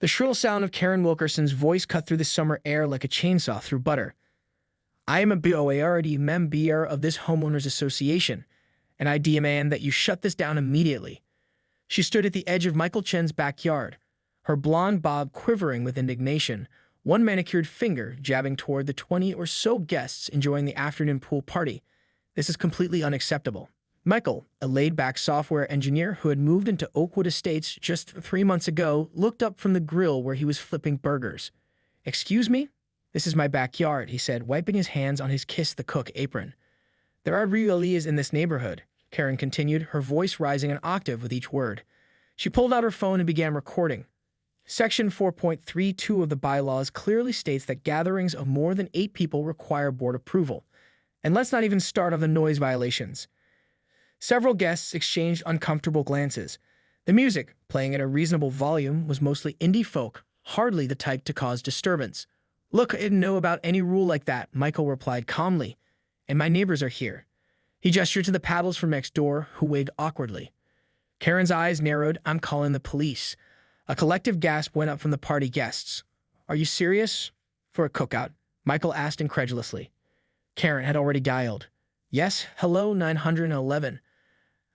The shrill sound of Karen Wilkerson's voice cut through the summer air like a chainsaw through butter. "I am a BOARD member of this homeowners association, and I demand that you shut this down immediately." She stood at the edge of Michael Chen's backyard, her blonde bob quivering with indignation, one manicured finger jabbing toward the 20 or so guests enjoying the afternoon pool party. "This is completely unacceptable." Michael, a laid-back software engineer who had moved into Oakwood Estates just 3 months ago, looked up from the grill where he was flipping burgers. "Excuse me? This is my backyard," he said, wiping his hands on his Kiss the Cook apron. "There are realities in this neighborhood," Karen continued, her voice rising an octave with each word. She pulled out her phone and began recording. Section 4.32 of the bylaws clearly states that gatherings of more than 8 people require board approval. And let's not even start on the noise violations. Several guests exchanged uncomfortable glances. The music, playing at a reasonable volume, was mostly indie folk, hardly the type to cause disturbance. "Look, I didn't know about any rule like that," Michael replied calmly. "And my neighbors are here." He gestured to the paddles from next door, who waved awkwardly. Karen's eyes narrowed. "I'm calling the police." A collective gasp went up from the party guests. "Are you serious?" "For a cookout?" Michael asked incredulously. Karen had already dialed. "Yes, hello, 911.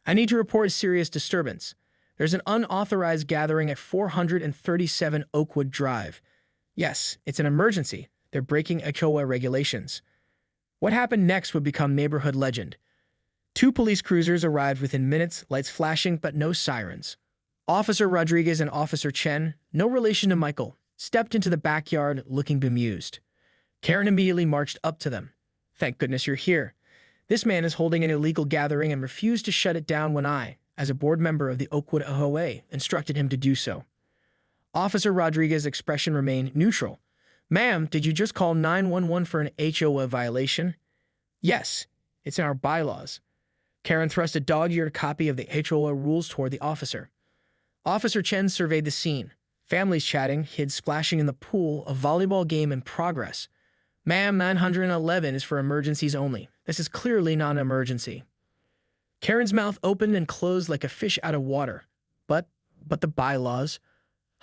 I need to report a serious disturbance. There's an unauthorized gathering at 437 Oakwood Drive. Yes, it's an emergency. They're breaking HOA regulations." What happened next would become neighborhood legend. 2 police cruisers arrived within minutes, lights flashing but no sirens. Officer Rodriguez and Officer Chen, no relation to Michael, stepped into the backyard looking bemused. Karen immediately marched up to them. "Thank goodness you're here. This man is holding an illegal gathering and refused to shut it down when I, as a board member of the Oakwood HOA, instructed him to do so." Officer Rodriguez's expression remained neutral. "Ma'am, did you just call 911 for an HOA violation?" "Yes, it's in our bylaws." Karen thrust a dog-eared copy of the HOA rules toward the officer. Officer Chen surveyed the scene. Families chatting, kids splashing in the pool, a volleyball game in progress. "Ma'am, 911 is for emergencies only. This is clearly not an emergency." Karen's mouth opened and closed like a fish out of water. But the bylaws.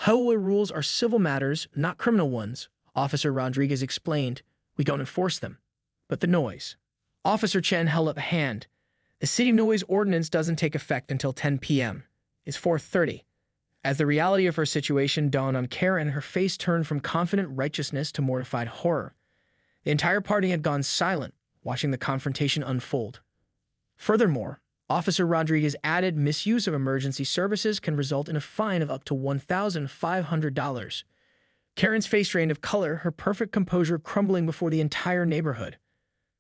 HOA rules are civil matters, not criminal ones," Officer Rodriguez explained. "We don't enforce them." "But the noise." Officer Chen held up a hand. "The city noise ordinance doesn't take effect until 10 p.m. It's 4:30. As the reality of her situation dawned on Karen, her face turned from confident righteousness to mortified horror. The entire party had gone silent, watching the confrontation unfold. Furthermore, Officer Rodriguez added misuse of emergency services can result in a fine of up to $1,500. Karen's face drained of color, her perfect composure crumbling before the entire neighborhood.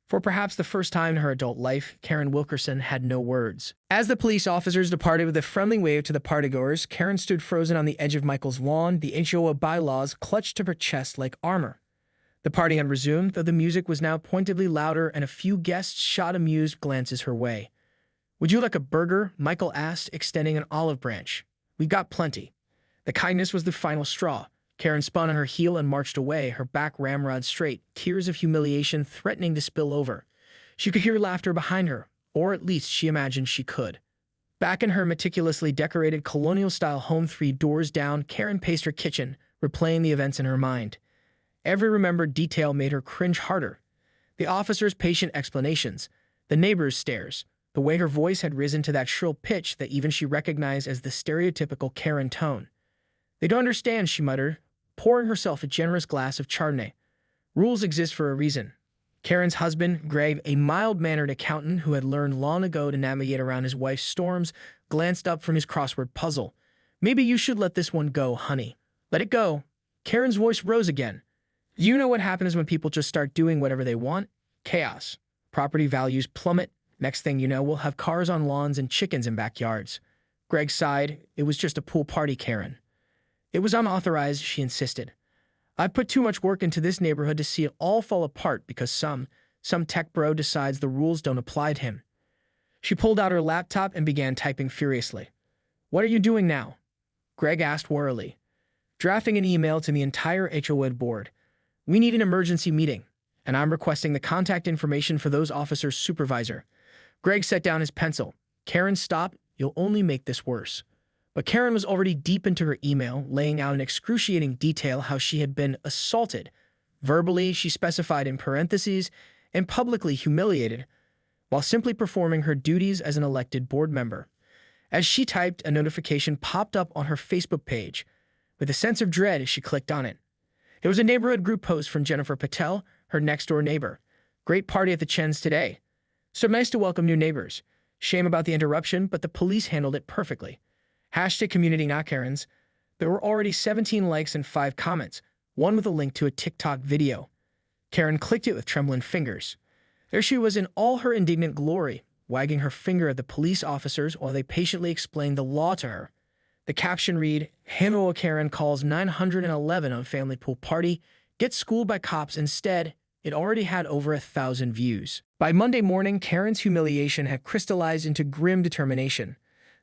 For perhaps the first time in her adult life, Karen Wilkerson had no words. As the police officers departed with a friendly wave to the partygoers, Karen stood frozen on the edge of Michael's lawn, the HOA bylaws clutched to her chest like armor. The party had resumed, though the music was now pointedly louder and a few guests shot amused glances her way. "Would you like a burger?" Michael asked, extending an olive branch. "We've got plenty." The kindness was the final straw. Karen spun on her heel and marched away, her back ramrod straight, tears of humiliation threatening to spill over. She could hear laughter behind her, or at least she imagined she could. Back in her meticulously decorated colonial-style home 3 doors down, Karen paced her kitchen, replaying the events in her mind. Every remembered detail made her cringe harder. The officer's patient explanations, the neighbor's stares, the way her voice had risen to that shrill pitch that even she recognized as the stereotypical Karen tone. "They don't understand," she muttered, pouring herself a generous glass of Chardonnay. "Rules exist for a reason." Karen's husband, Greg, a mild-mannered accountant who had learned long ago to navigate around his wife's storms, glanced up from his crossword puzzle. "Maybe you should let this one go, honey." "Let it go." Karen's voice rose again. "You know what happens when people just start doing whatever they want? Chaos. Property values plummet. Next thing you know, we'll have cars on lawns and chickens in backyards." Greg sighed. "It was just a pool party, Karen." "It was unauthorized," she insisted. "I've put too much work into this neighborhood to see it all fall apart because some tech bro decides the rules don't apply to him." She pulled out her laptop and began typing furiously. "What are you doing now?" Greg asked warily. "Drafting an email to the entire HOA board. We need an emergency meeting, and I'm requesting the contact information for those officers' supervisor." Greg set down his pencil. "Karen, stop. You'll only make this worse." But Karen was already deep into her email, laying out in excruciating detail how she had been assaulted. Verbally, she specified in parentheses, and publicly humiliated, while simply performing her duties as an elected board member. As she typed, a notification popped up on her Facebook page. With a sense of dread, she clicked on it. It was a neighborhood group post from Jennifer Patel, her next-door neighbor. Great party at the Chens today. So nice to welcome new neighbors. Shame about the interruption, but the police handled it perfectly. Hashtag community not Karens. There were already 17 likes and 5 comments, one with a link to a TikTok video. Karen clicked it with trembling fingers. There she was in all her indignant glory, wagging her finger at the police officers while they patiently explained the law to her. The caption read, "Handle Karen calls 911 on family pool party, gets schooled by cops instead." It already had over 1,000 views. By Monday morning, Karen's humiliation had crystallized into grim determination.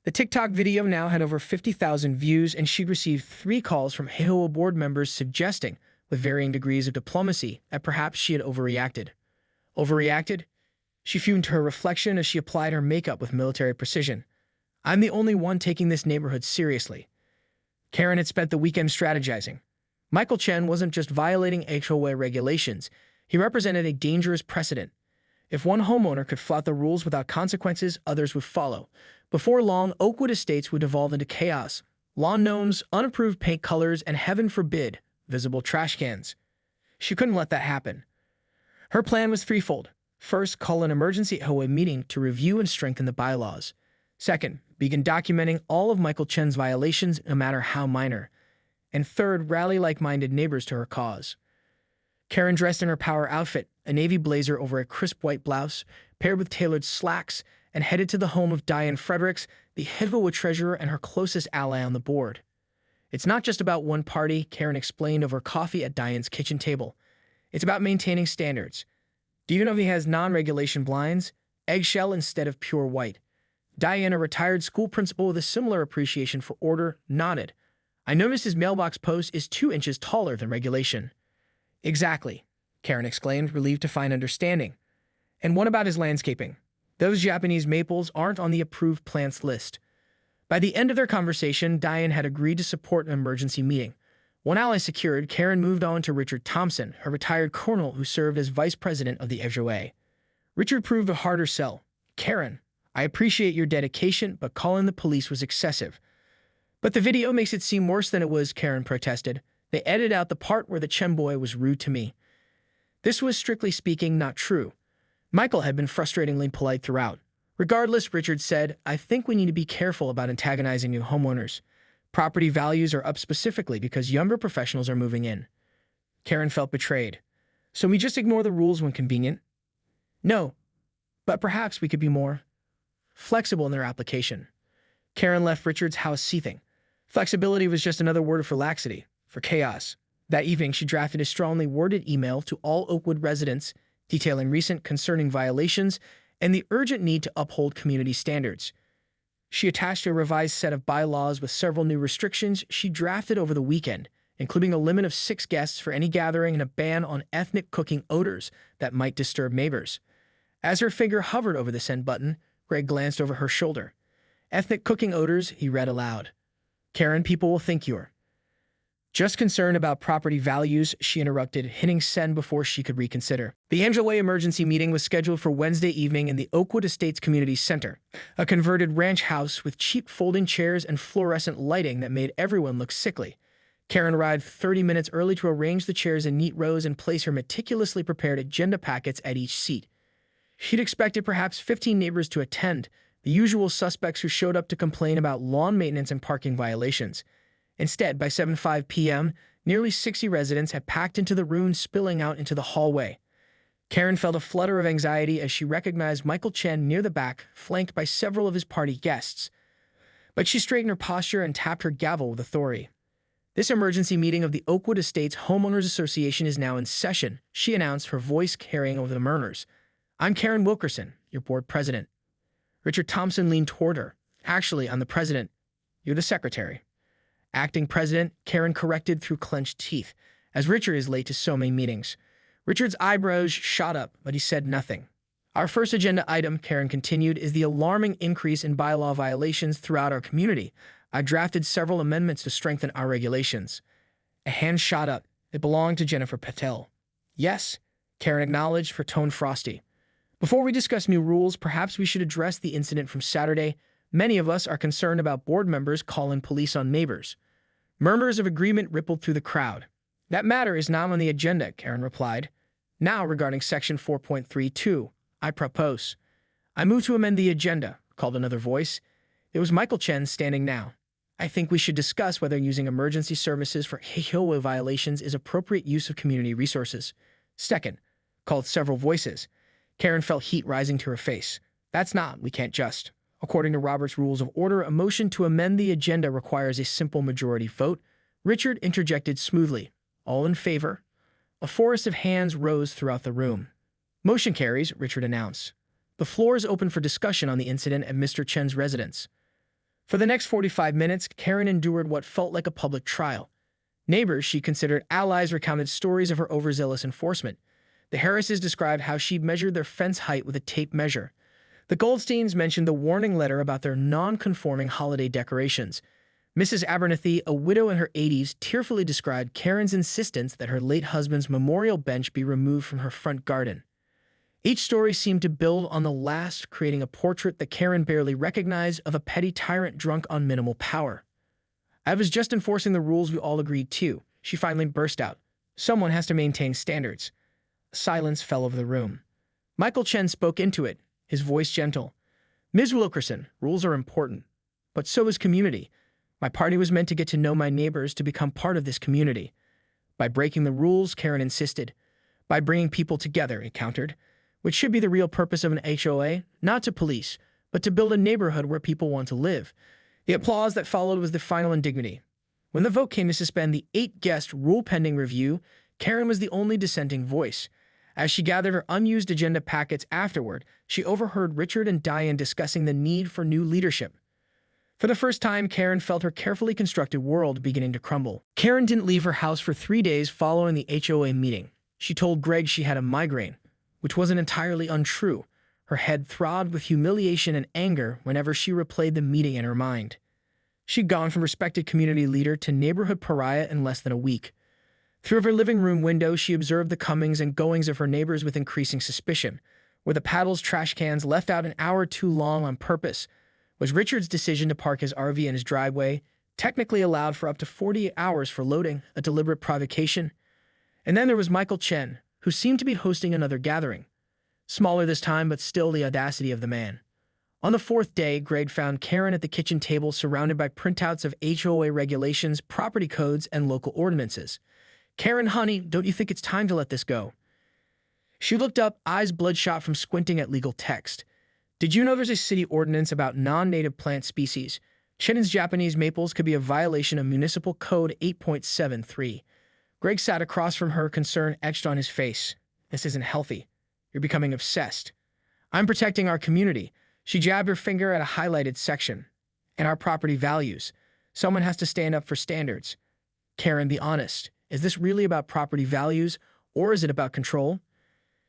The TikTok video now had over 50,000 views, and she'd received 3 calls from HOA board members suggesting, with varying degrees of diplomacy, that perhaps she had overreacted. Overreacted? She fumed to her reflection as she applied her makeup with military precision. I'm the only one taking this neighborhood seriously. Karen had spent the weekend strategizing. Michael Chen wasn't just violating HOA regulations. He represented a dangerous precedent. If one homeowner could flout the rules without consequences, others would follow. Before long, Oakwood Estates would devolve into chaos. Lawn gnomes, unapproved paint colors, and heaven forbid, visible trash cans. She couldn't let that happen. Her plan was threefold. First, call an emergency HOA meeting to review and strengthen the bylaws. Second, begin documenting all of Michael Chen's violations, no matter how minor. And third, rally like-minded neighbors to her cause. Karen dressed in her power outfit, a navy blazer over a crisp white blouse, paired with tailored slacks, and headed to the home of Diane Fredericks, the HOA treasurer and her closest ally on the board. It's not just about one party, Karen explained over coffee at Diane's kitchen table. It's about maintaining standards. Do you know if he has non-regulation blinds? Eggshell instead of pure white. Diane, a retired school principal with a similar appreciation for order, nodded. I noticed his mailbox post is 2 inches taller than regulation. Exactly, Karen exclaimed, relieved to find understanding. And what about his landscaping? Those Japanese maples aren't on the approved plants list. By the end of their conversation, Diane had agreed to support an emergency meeting. One ally secured, Karen moved on to Richard Thompson, a retired colonel who served as vice president of the HOA. Richard proved a harder sell. Karen, I appreciate your dedication, but calling the police was excessive. But the video makes it seem worse than it was, Karen protested. They edited out the part where the Chen boy was rude to me. This was, strictly speaking, not true. Michael had been frustratingly polite throughout. Regardless, Richard said, I think we need to be careful about antagonizing new homeowners. Property values are up specifically because younger professionals are moving in. Karen felt betrayed. So we just ignore the rules when convenient? No, but perhaps we could be more flexible in their application. Karen left Richard's house seething. Flexibility was just another word for laxity, for chaos. That evening, she drafted a strongly worded email to all Oakwood residents detailing recent concerning violations and the urgent need to uphold community standards. She attached a revised set of bylaws with several new restrictions she drafted over the weekend, including a limit of 6 guests for any gathering and a ban on ethnic cooking odors that might disturb neighbors. As her finger hovered over the send button, Greg glanced over her shoulder. Ethnic cooking odors, he read aloud. Karen, people will think you're just concerned about property values, she interrupted, hitting send before she could reconsider. The HOA emergency meeting was scheduled for Wednesday evening in the Oakwood Estates Community Center, a converted ranch house with cheap folding chairs and fluorescent lighting that made everyone look sickly. Karen arrived 30 minutes early to arrange the chairs in neat rows and place her meticulously prepared agenda packets at each seat. She'd expected perhaps 15 neighbors to attend, the usual suspects who showed up to complain about lawn maintenance and parking violations. Instead, by 7:05 p.m., nearly 60 residents had packed into the room, spilling out into the hallway. Karen felt a flutter of anxiety as she recognized Michael Chen near the back, flanked by several of his party guests. But she straightened her posture and tapped her gavel with authority. This emergency meeting of the Oakwood Estates Homeowners Association is now in session, she announced, her voice carrying over the murmurs. I'm Karen Wilkerson, your board president. Richard Thompson leaned toward her. Actually, I'm the president. You're the secretary. Acting president, Karen corrected through clenched teeth, as Richard is late to so many meetings. Richard's eyebrows shot up, but he said nothing. Our first agenda item, Karen continued, is the alarming increase in bylaw violations throughout our community. I drafted several amendments to strengthen our regulations. A hand shot up. It belonged to Jennifer Patel. Yes, Karen acknowledged, her tone frosty. Before we discuss new rules, perhaps we should address the incident from Saturday. Many of us are concerned about board members calling police on neighbors. Murmurs of agreement rippled through the crowd. That matter is not on the agenda, Karen replied. Now, regarding Section 4.32, I propose. I move to amend the agenda, called another voice. It was Michael Chen standing now. I think we should discuss whether using emergency services for HOA violations is appropriate use of community resources. Second, called several voices. Karen felt heat rising to her face. That's not, we can't just. According to Robert's Rules of Order, a motion to amend the agenda requires a simple majority vote. Richard interjected smoothly. All in favor? A forest of hands rose throughout the room. Motion carries, Richard announced. The floor is open for discussion on the incident at Mr. Chen's residence. For the next 45 minutes, Karen endured what felt like a public trial. Neighbors she considered allies recounted stories of her overzealous enforcement. The Harrises described how she'd measured their fence height with a tape measure. The Goldsteins mentioned the warning letter about their non-conforming holiday decorations. Mrs. Abernathy, a widow in her 80s, tearfully described Karen's insistence that her late husband's memorial bench be removed from her front garden. Each story seemed to build on the last, creating a portrait that Karen barely recognized of a petty tyrant drunk on minimal power. I was just enforcing the rules we all agreed to, she finally burst out. Someone has to maintain standards. Silence fell over the room. Michael Chen spoke into it, his voice gentle. Ms. Wilkerson, rules are important, but so is community. My party was meant to get to know my neighbors, to become part of this community. By breaking the rules, Karen insisted. By bringing people together, he countered. Which should be the real purpose of an HOA, not to police, but to build a neighborhood where people want to live. The applause that followed was the final indignity. When the vote came to suspend the 8-guest rule-pending review, Karen was the only dissenting voice. As she gathered her unused agenda packets afterward, she overheard Richard and Diane discussing the need for new leadership. For the first time, Karen felt her carefully constructed world beginning to crumble. Karen didn't leave her house for 3 days following the HOA meeting. She told Greg she had a migraine, which wasn't entirely untrue. Her head throbbed with humiliation and anger whenever she replayed the meeting in her mind. She'd gone from respected community leader to neighborhood pariah in less than a week. Through her living room window, she observed the comings and goings of her neighbors with increasing suspicion. Were the paddles trash cans left out an hour too long on purpose? Was Richard's decision to park his RV in his driveway, technically allowed for up to 48 hours for loading, a deliberate provocation? And then there was Michael Chen, who seemed to be hosting another gathering. Smaller this time, but still the audacity of the man. On the 4th day, Greg found Karen at the kitchen table surrounded by printouts of HOA regulations, property codes, and local ordinances. Karen, honey, don't you think it's time to let this go? She looked up, eyes bloodshot from squinting at legal text. Did you know there's a city ordinance about non-native plant species? Shannon's Japanese maples could be a violation of Municipal Code 8.73. Greg sat across from her, concern etched on his face. This isn't healthy. You're becoming obsessed. I'm protecting our community. She jabbed her finger at a highlighted section. And our property values. Someone has to stand up for standards. Karen, be honest. Is this really about property values, or is it about control?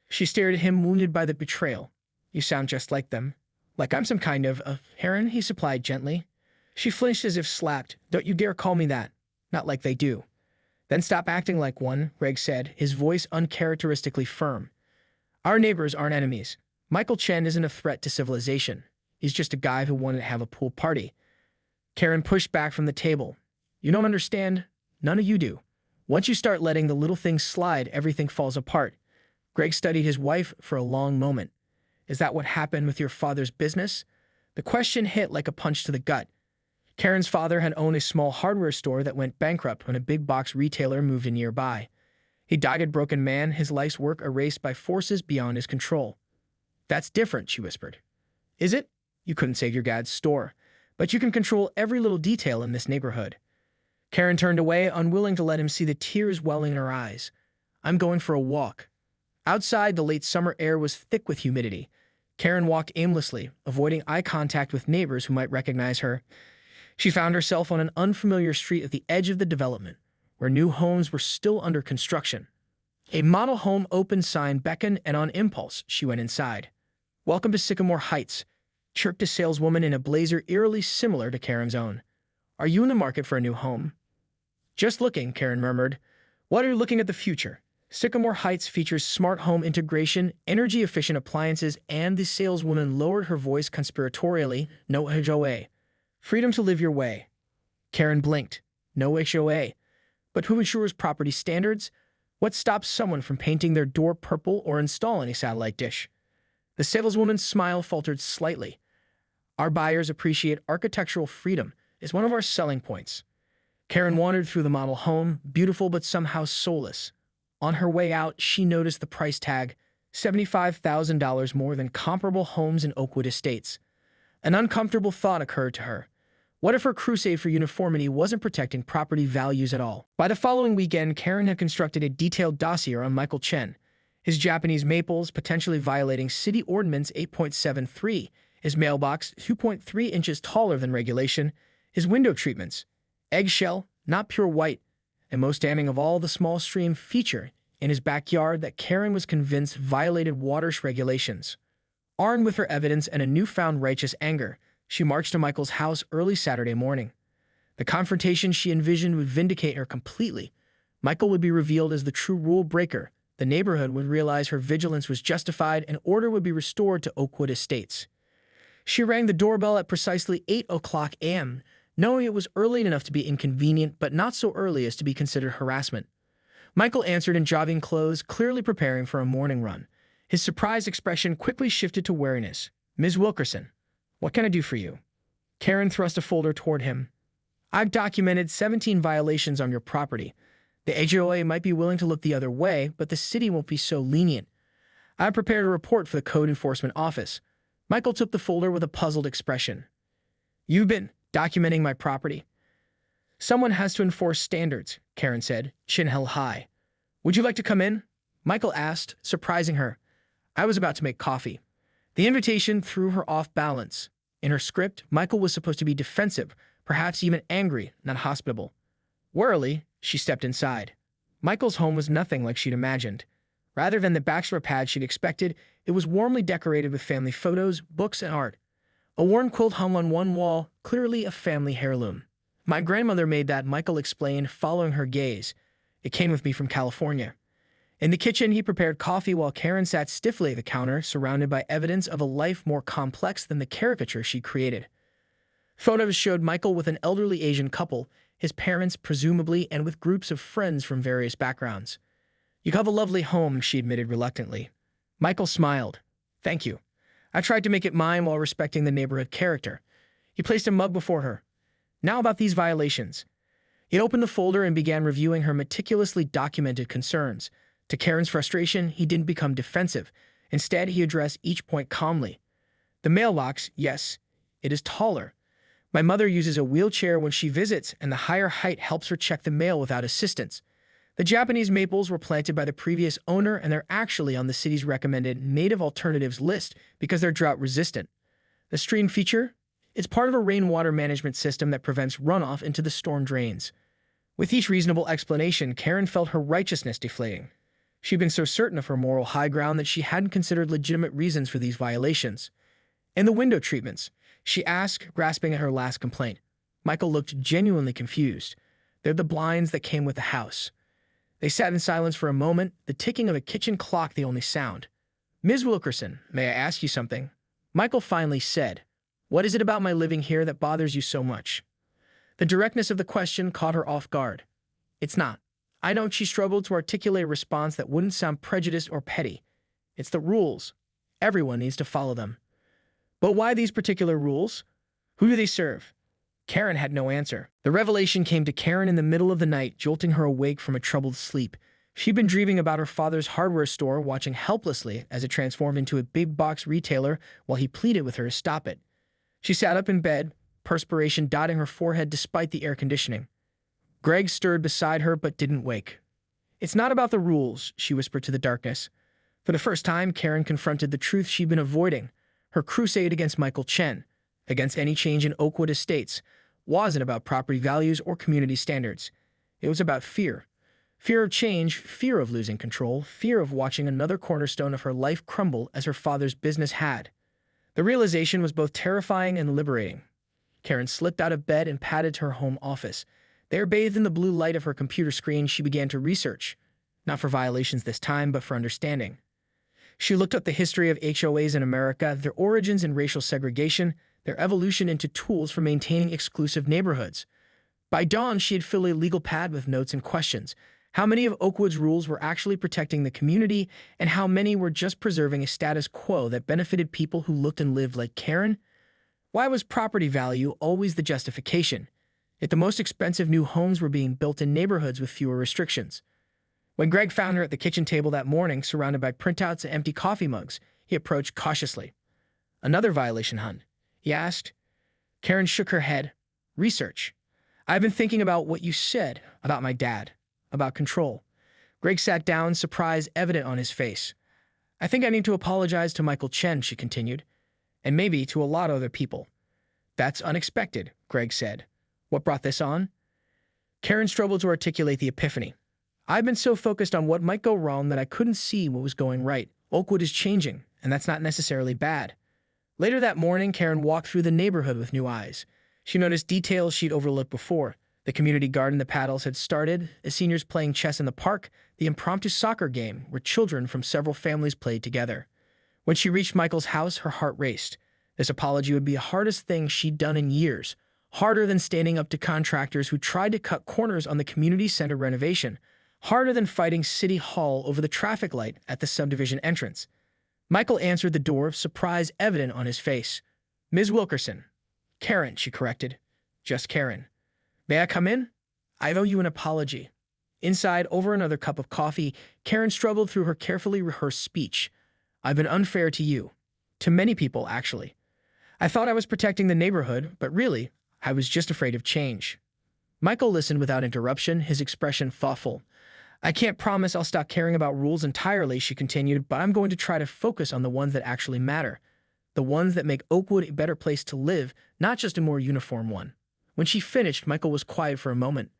She stared at him, wounded by the betrayal. You sound just like them. Like I'm some kind of heron, he supplied gently. She flinched as if slapped. Don't you dare call me that. Not like they do. Then stop acting like one, Greg said, his voice uncharacteristically firm. Our neighbors aren't enemies. Michael Chen isn't a threat to civilization. He's just a guy who wanted to have a pool party. Karen pushed back from the table. You don't understand. None of you do. Once you start letting the little things slide, everything falls apart. Greg studied his wife for a long moment. Is that what happened with your father's business? The question hit like a punch to the gut. Karen's father had owned a small hardware store that went bankrupt when a big box retailer moved in nearby. He died a broken man, his life's work erased by forces beyond his control. That's different, she whispered. Is it? You couldn't save your dad's store, but you can control every little detail in this neighborhood. Karen turned away, unwilling to let him see the tears welling in her eyes. I'm going for a walk. Outside, the late summer air was thick with humidity. Karen walked aimlessly, avoiding eye contact with neighbors who might recognize her. She found herself on an unfamiliar street at the edge of the development, where new homes were still under construction. A model home open sign beckoned, and on impulse, she went inside. Welcome to Sycamore Heights, chirped a saleswoman in a blazer eerily similar to Karen's own. Are you in the market for a new home? Just looking, Karen murmured. What are you looking at the future? Sycamore Heights features smart home integration, energy-efficient appliances, and the saleswoman lowered her voice conspiratorially. No HOA. Freedom to live your way. Karen blinked. No HOA. But who ensures property standards? What stops someone from painting their door purple or installing a satellite dish? The saleswoman's smile faltered slightly. Our buyers appreciate architectural freedom. It's one of our selling points. Karen wandered through the model home, beautiful but somehow soulless. On her way out, she noticed the price tag, $75,000 more than comparable homes in Oakwood Estates. An uncomfortable thought occurred to her. What if her crusade for uniformity wasn't protecting property values at all? By the following weekend, Karen had constructed a detailed dossier on Michael Chen. His Japanese maples potentially violating City Ordinance 8.73, his mailbox 2.3 inches taller than regulation, his window treatments, eggshell, not pure white, and most damning of all, the small stream feature in his backyard that Karen was convinced violated water's regulations. Armed with her evidence and a newfound righteous anger, she marched to Michael's house early Saturday morning. The confrontation she envisioned would vindicate her completely. Michael would be revealed as the true rule breaker. The neighborhood would realize her vigilance was justified and order would be restored to Oakwood Estates. She rang the doorbell at precisely 8 o'clock a.m., knowing it was early enough to be inconvenient, but not so early as to be considered harassment. Michael answered in jogging clothes, clearly preparing for a morning run. His surprised expression quickly shifted to wariness. "Ms. Wilkerson, what can I do for you?" Karen thrust a folder toward him. "I've documented 17 violations on your property. The HOA might be willing to look the other way, but the city won't be so lenient. I've prepared a report for the Code Enforcement Office." Michael took the folder with a puzzled expression. "You've been documenting my property?" "Someone has to enforce standards," Karen said, chin held high. "Would you like to come in?" Michael asked, surprising her. "I was about to make coffee." The invitation threw her off balance. In her script, Michael was supposed to be defensive, perhaps even angry, not hospitable. Warily, she stepped inside. Michael's home was nothing like she'd imagined. Rather than the bachelor pad she'd expected, it was warmly decorated with family photos, books, and art. A worn quilt hung on one wall, clearly a family heirloom. "My grandmother made that," Michael explained, following her gaze. "It came with me from California." In the kitchen, he prepared coffee while Karen sat stiffly at the counter, surrounded by evidence of a life more complex than the caricature she created. Photos showed Michael with an elderly Asian couple, his parents presumably, and with groups of friends from various backgrounds. "You have a lovely home," she admitted reluctantly. Michael smiled. "Thank you. I tried to make it mine while respecting the neighborhood character." He placed a mug before her. "Now about these violations." He opened the folder and began reviewing her meticulously documented concerns. To Karen's frustration, he didn't become defensive. Instead, he addressed each point calmly. "The mailbox, yes, it is taller. My mother uses a wheelchair when she visits, and the higher height helps her check the mail without assistance. The Japanese maples were planted by the previous owner, and they're actually on the city's recommended native alternatives list because they're drought-resistant. The stream feature? It's part of a rainwater management system that prevents runoff into the storm drains." With each reasonable explanation, Karen felt her righteousness deflating. She'd been so certain of her moral high ground that she hadn't considered legitimate reasons for these violations. "And the window treatments?" she asked, grasping at her last complaint. Michael looked genuinely confused. "They're the blinds that came with the house." They sat in silence for a moment, the ticking of a kitchen clock the only sound. "Ms. Wilkerson, may I ask you something?" Michael finally said. "What is it about my living here that bothers you so much?" The directness of the question caught her off guard. "It's not. I don't," she struggled to articulate a response that wouldn't sound prejudiced or petty. "It's the rules. Everyone needs to follow them." "But why these particular rules? Who do they serve?" Karen had no answer. The revelation came to Karen in the middle of the night, jolting her awake from a troubled sleep. She'd been dreaming about her father's hardware store, watching helplessly as it transformed into a big-box retailer while he pleaded with her to stop it. She sat up in bed, perspiration dotting her forehead despite the air conditioning. Greg stirred beside her but didn't wake. "It's not about the rules," she whispered to the darkness. For the first time, Karen confronted the truth she'd been avoiding. Her crusade against Michael Chen, against any change in Oakwood Estates, wasn't about property values or community standards. It was about fear. Fear of change, fear of losing control, fear of watching another cornerstone of her life crumble as her father's business had. The realization was both terrifying and liberating. Karen slipped out of bed and padded to her home office. There, bathed in the blue light of her computer screen, she began to research. Not for violations this time, but for understanding. She looked up the history of HOAs in America, their origins in racial segregation, their evolution into tools for maintaining exclusive neighborhoods. By dawn, she had filled a legal pad with notes and questions. How many of Oakwood's rules were actually protecting the community, and how many were just preserving a status quo that benefited people who looked and lived like Karen? Why was property value always the justification? Yet the most expensive new homes were being built in neighborhoods with fewer restrictions. When Greg found her at the kitchen table that morning, surrounded by printouts and empty coffee mugs, he approached cautiously. "Another violation, hun?" he asked. Karen shook her head. "Research. I've been thinking about what you said about my dad, about control." Greg sat down, surprise evident on his face. "I think I need to apologize to Michael Chen," she continued, "and maybe to a lot of other people." "That's unexpected," Greg said. "What brought this on?" Karen struggled to articulate the epiphany. "I've been so focused on what might go wrong that I couldn't see what was going right. Oakwood is changing, and that's not necessarily bad." Later that morning, Karen walked through the neighborhood with new eyes. She noticed details she'd overlooked before. The community garden the paddles had started, the seniors playing chess in the park, the impromptu soccer game where children from several families played together. When she reached Michael's house, her heart raced. This apology would be the hardest thing she'd done in years, harder than standing up to contractors who tried to cut corners on the community center renovation, harder than fighting City Hall over the traffic light at the subdivision entrance. Michael answered the door, surprise evident on his face. "Ms. Wilkerson." "Karen," she corrected. "Just Karen." "May I come in? I owe you an apology." Inside, over another cup of coffee, Karen struggled through her carefully rehearsed speech. "I've been unfair to you. To many people, actually. I thought I was protecting the neighborhood, but really, I was just afraid of change." Michael listened without interruption, his expression thoughtful. "I can't promise I'll stop caring about rules entirely," she continued, "but I'm going to try to focus on the ones that actually matter. The ones that make Oakwood a better place to live, not just a more uniform one." When she finished, Michael was quiet for a moment.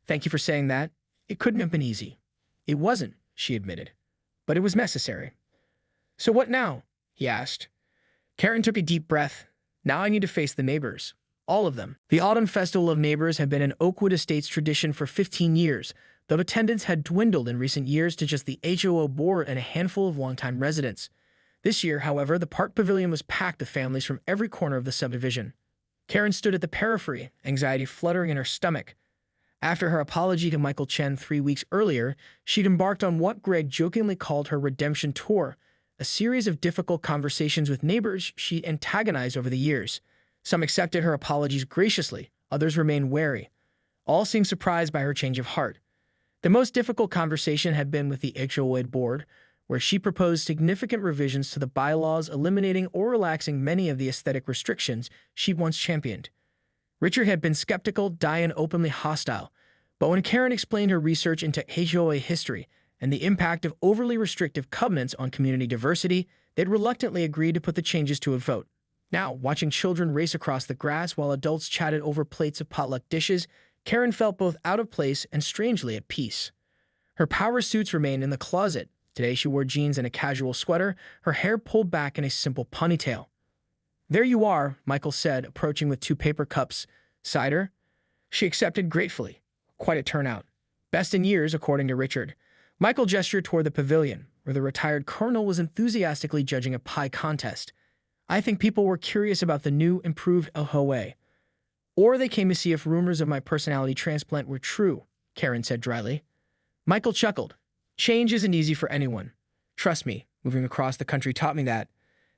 "Thank you for saying that. It couldn't have been easy." "It wasn't," she admitted, "but it was necessary." "So what now?" he asked. Karen took a deep breath. "Now I need to face the neighbors. All of them." The Autumn Festival of Neighbors had been an Oakwood Estates tradition for 15 years, though attendance had dwindled in recent years to just the HOO board and a handful of longtime residents. This year, however, the park pavilion was packed with families from every corner of the subdivision. Karen stood at the periphery, anxiety fluttering in her stomach. After her apology to Michael Chen 3 weeks earlier, she'd embarked on what Greg jokingly called her redemption tour, a series of difficult conversations with neighbors she'd antagonized over the years. Some accepted her apologies graciously, others remained wary. All seemed surprised by her change of heart. The most difficult conversation had been with the HOA board, where she proposed significant revisions to the bylaws, eliminating or relaxing many of the aesthetic restrictions she'd once championed. Richard had been skeptical, Diane openly hostile, but when Karen explained her research into HOA history and the impact of overly restrictive covenants on community diversity, they'd reluctantly agreed to put the changes to a vote. Now, watching children race across the grass while adults chatted over plates of potluck dishes, Karen felt both out of place and strangely at peace. Her power suits remained in the closet. Today she wore jeans and a casual sweater, her hair pulled back in a simple ponytail. "There you are," Michael said, approaching with 2 paper cups. "Cider?" She accepted gratefully. Quite a turnout. Best in years, according to Richard. Michael gestured toward the pavilion, where the retired colonel was enthusiastically judging a pie contest. "I think people were curious about the new, improved HOA. Or they came to see if rumors of my personality transplant were true," Karen said dryly. Michael chuckled. "Change isn't easy for anyone. Trust me, moving across the country taught me that."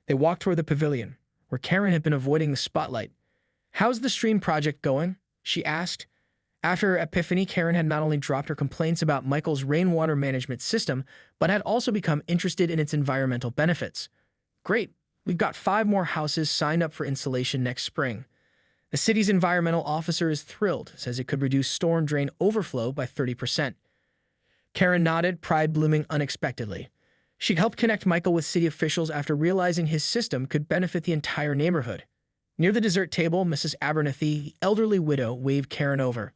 They walked toward the pavilion, where Karen had been avoiding the spotlight. "How's the stream project going?" she asked. After her epiphany, Karen had not only dropped her complaints about Michael's rainwater management system, but had also become interested in its environmental benefits. "Great. We've got 5 more houses signed up for installation next spring. The city's environmental officer is thrilled, says it could reduce storm drain overflow by 30%. Karen nodded, pride blooming unexpectedly. She helped connect Michael with city officials after realizing his system could benefit the entire neighborhood. Near the dessert table, Mrs. Abernathy, the elderly widow, waved Karen over.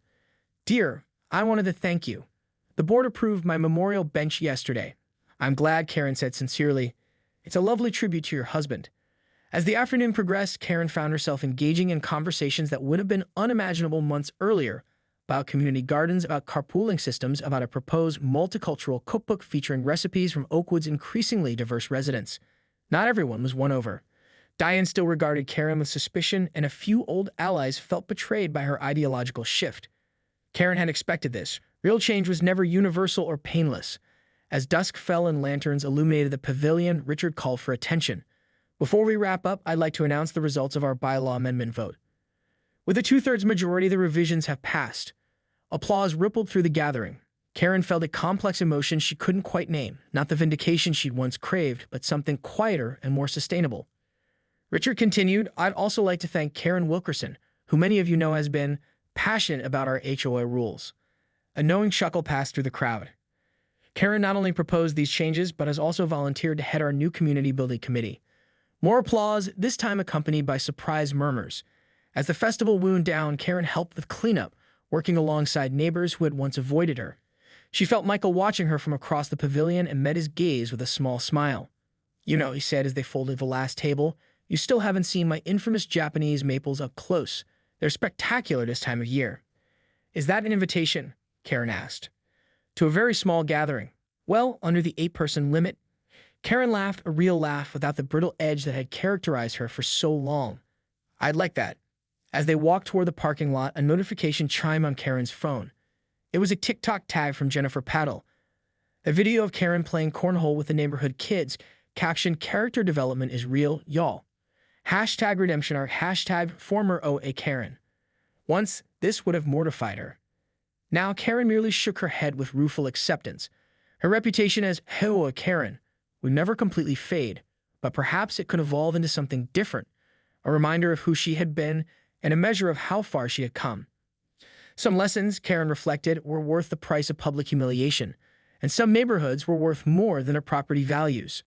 "Dear, I wanted to thank you. The board approved my memorial bench yesterday." "I'm glad," Karen said sincerely. "It's a lovely tribute to your husband." As the afternoon progressed, Karen found herself engaging in conversations that would have been unimaginable months earlier about community gardens, about carpooling systems, about a proposed multicultural cookbook featuring recipes from Oakwood's increasingly diverse residents. Not everyone was won over. Diane still regarded Karen with suspicion, and a few old allies felt betrayed by her ideological shift. Karen had expected this. Real change was never universal or painless. As dusk fell and lanterns illuminated the pavilion, Richard called for attention. Before we wrap up, I'd like to announce the results of our bylaw amendment vote. With a two-thirds majority, the revisions have passed. Applause rippled through the gathering. Karen felt a complex emotion she couldn't quite name, not the vindication she'd once craved, but something quieter and more sustainable. Richard continued, I'd also like to thank Karen Wilkerson, who many of you know has been passionate about our HOA rules. A knowing chuckle passed through the crowd. Karen not only proposed these changes, but has also volunteered to head our new community building committee. More applause, this time accompanied by surprised murmurs. As the festival wound down, Karen helped with cleanup, working alongside neighbors who had once avoided her. She felt Michael watching her from across the pavilion and met his gaze with a small smile. You know, he said as they folded the last table, you still haven't seen my infamous Japanese maples up close. They're spectacular this time of year. Is that an invitation? Karen asked. To a very small gathering. Well, under the 8-person limit. Karen laughed, a real laugh without the brittle edge that had characterized her for so long. I'd like that. As they walked toward the parking lot, a notification chimed on Karen's phone. It was a TikTok tag from Jennifer Paddle. A video of Karen playing cornhole with the neighborhood kids, captioned, character development is real, y'all. Hashtag redemption arc, hashtag former OA Karen. Once, this would have mortified her. Now, Karen merely shook her head with rueful acceptance. Her reputation as HOA Karen would never completely fade, but perhaps it could evolve into something different, a reminder of who she had been and a measure of how far she had come. Some lessons, Karen reflected, were worth the price of public humiliation, and some neighborhoods were worth more than their property values.